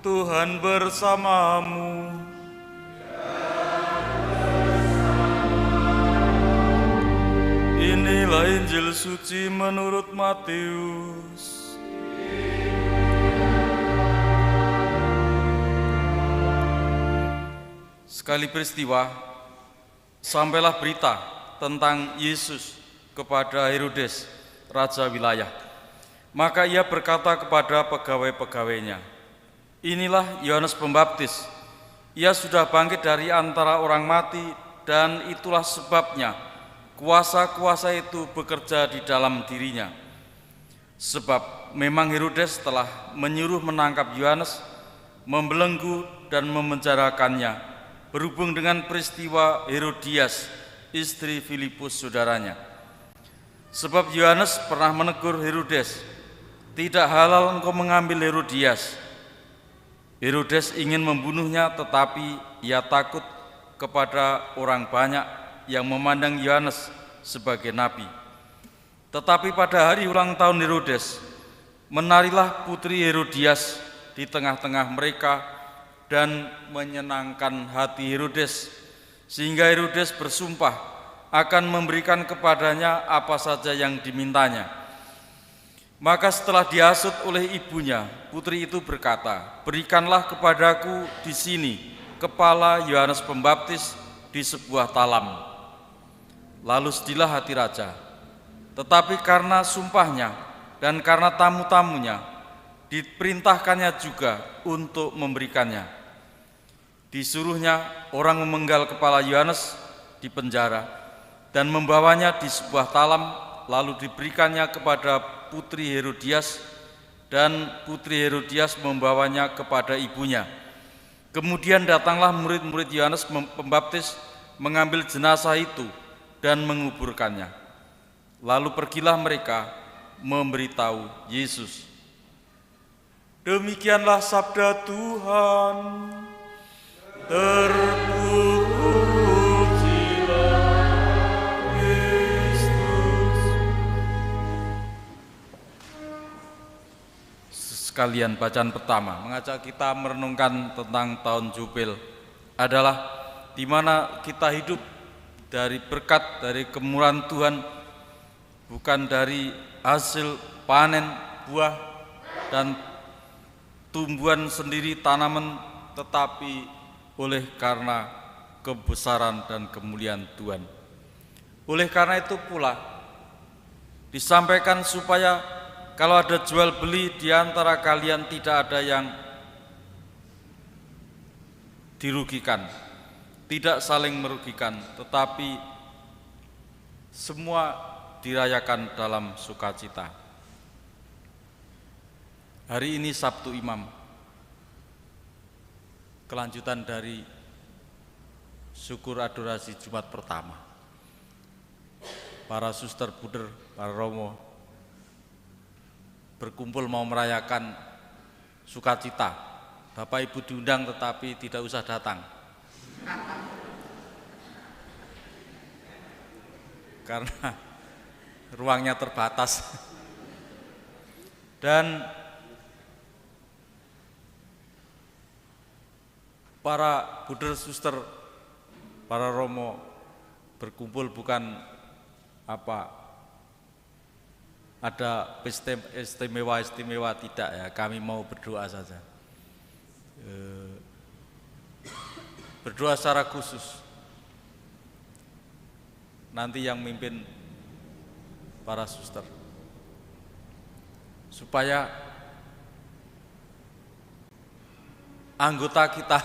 Tuhan bersamamu. Inilah Injil suci menurut Matius. Sekali peristiwa, sampailah berita tentang Yesus kepada Herodes, raja wilayah. Maka ia berkata kepada pegawai-pegawainya, "Inilah Yohanes Pembaptis. Ia sudah bangkit dari antara orang mati, dan itulah sebabnya kuasa-kuasa itu bekerja di dalam dirinya. Sebab memang Herodes telah menyuruh menangkap Yohanes, membelenggu dan memenjarakannya, berhubung dengan peristiwa Herodias, istri Filipus saudaranya. Sebab Yohanes pernah menegur Herodes, 'Tidak halal engkau mengambil Herodias.' Herodes ingin membunuhnya, tetapi ia takut kepada orang banyak yang memandang Yohanes sebagai nabi. Tetapi pada hari ulang tahun Herodes, menarilah putri Herodias di tengah-tengah mereka dan menyenangkan hati Herodes, sehingga Herodes bersumpah akan memberikan kepadanya apa saja yang dimintanya. Maka setelah dihasut oleh ibunya, putri itu berkata, 'Berikanlah kepadaku di sini kepala Yohanes Pembaptis di sebuah talam.' Lalu sedihlah hati raja. Tetapi karena sumpahnya dan karena tamu-tamunya, diperintahkannya juga untuk memberikannya. Disuruhnya orang memenggal kepala Yohanes di penjara dan membawanya di sebuah talam, lalu diberikannya kepada putri Herodias, dan putri Herodias membawanya kepada ibunya. Kemudian datanglah murid-murid Yohanes Pembaptis mengambil jenazah itu dan menguburkannya. Lalu pergilah mereka memberitahu Yesus." Demikianlah sabda Tuhan. Terpujilah Kristus. Sekalian, bacaan pertama mengajak kita merenungkan tentang tahun Jubil, adalah di mana kita hidup dari berkat, dari kemurahan Tuhan, bukan dari hasil panen buah dan tumbuhan sendiri tanaman, tetapi oleh karena kebesaran dan kemuliaan Tuhan. Oleh karena itu pula disampaikan supaya kalau ada jual beli di antara kalian tidak ada yang dirugikan, tidak saling merugikan, tetapi semua dirayakan dalam sukacita. Hari ini Sabtu Imam, kelanjutan dari syukur adorasi Jumat pertama. Para suster, buder, para romo berkumpul mau merayakan sukacita. Bapak Ibu diundang tetapi tidak usah datang, karena ruangnya terbatas. Dan para buder, suster, para romo berkumpul bukan ada istimewa, tidak ya, kami mau berdoa saja. Berdoa secara khusus. Nanti yang mimpin para suster, supaya anggota kita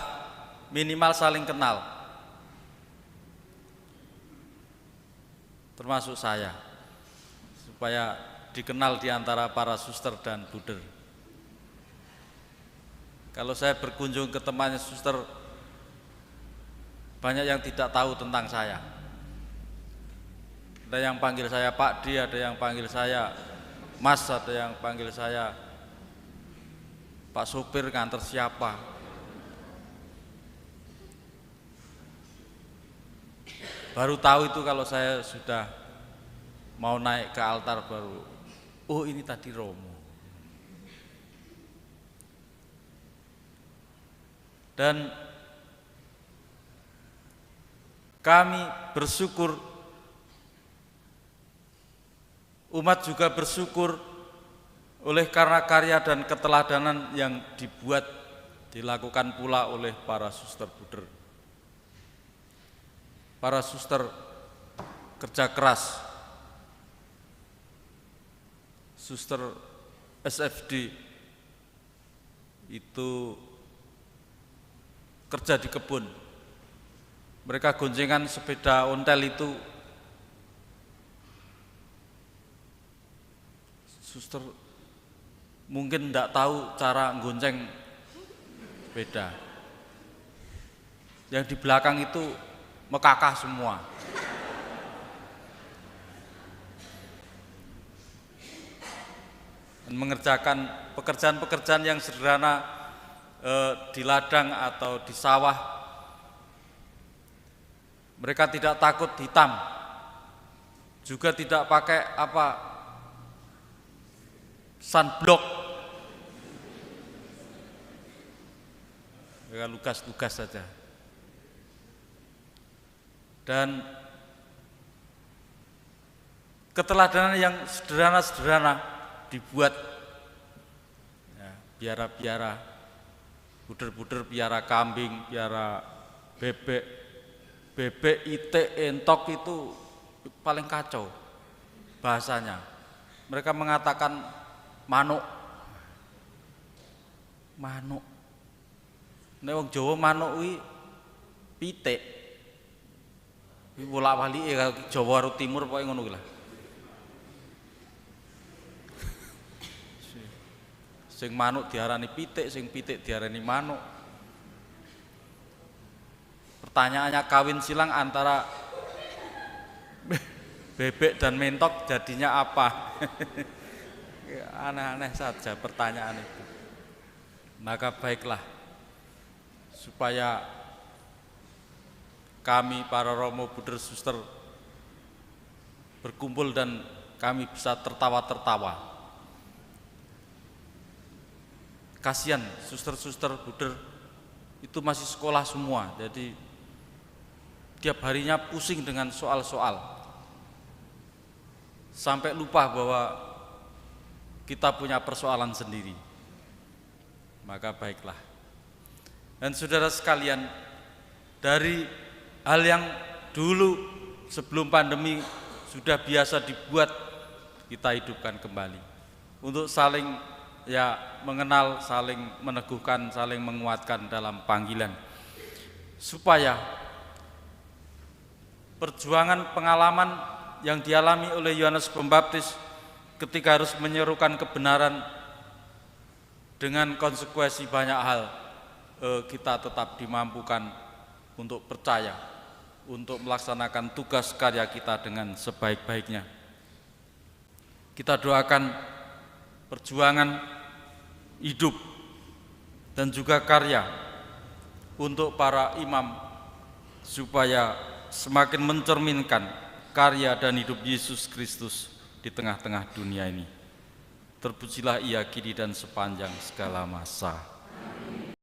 minimal saling kenal, termasuk saya, supaya dikenal di antara para suster dan buder. Kalau saya berkunjung ke temannya suster, banyak yang tidak tahu tentang saya. Ada yang panggil saya Pak D, ada yang panggil saya Mas, ada yang panggil saya Pak Sopir, nganter siapa. Baru tahu itu kalau saya sudah mau naik ke altar, baru, oh ini tadi Romo. Dan kami bersyukur, umat juga bersyukur oleh karena karya dan keteladanan yang dilakukan pula oleh para suster Buder. Para suster kerja keras, suster SFD itu kerja di kebun. Mereka goncengan sepeda ontel itu. Suster mungkin tidak tahu cara gonceng sepeda. Yang di belakang itu mekakah semua. Dan mengerjakan pekerjaan-pekerjaan yang sederhana di ladang atau di sawah. Mereka tidak takut hitam, juga tidak pakai sunblock. Mereka lugas-lugas saja. Dan keteladanan yang sederhana-sederhana dibuat, ya, piara-piara, buder-buder piara kambing, piara bebek, itik, entok itu paling kacau bahasanya. Mereka mengatakan manuk. Nek wong Jawa manuk kuwi pitik. Kuwi bolak-balik Jawa karo Timur pokoke ngono kuwi lah. Sing manuk diarani pitik, sing pitik diarani manuk. Pertanyaannya kawin silang antara bebek dan mentok jadinya apa? Aneh-aneh saja pertanyaan itu. Maka baiklah, supaya kami para Romo Buder Suster berkumpul dan kami bisa tertawa-tertawa. Kasihan suster-suster Buder itu masih sekolah semua, jadi tiap harinya pusing dengan soal-soal, sampai lupa bahwa kita punya persoalan sendiri. Maka baiklah. Dan saudara sekalian, dari hal yang dulu sebelum pandemi sudah biasa dibuat, kita hidupkan kembali untuk saling mengenal, saling meneguhkan, saling menguatkan dalam panggilan, supaya perjuangan pengalaman yang dialami oleh Yohanes Pembaptis ketika harus menyerukan kebenaran dengan konsekuensi banyak hal, kita tetap dimampukan untuk percaya, untuk melaksanakan tugas karya kita dengan sebaik-baiknya. Kita doakan perjuangan hidup dan juga karya untuk para imam supaya semakin mencerminkan karya dan hidup Yesus Kristus di tengah-tengah dunia ini. Terpujilah Ia kini dan sepanjang segala masa.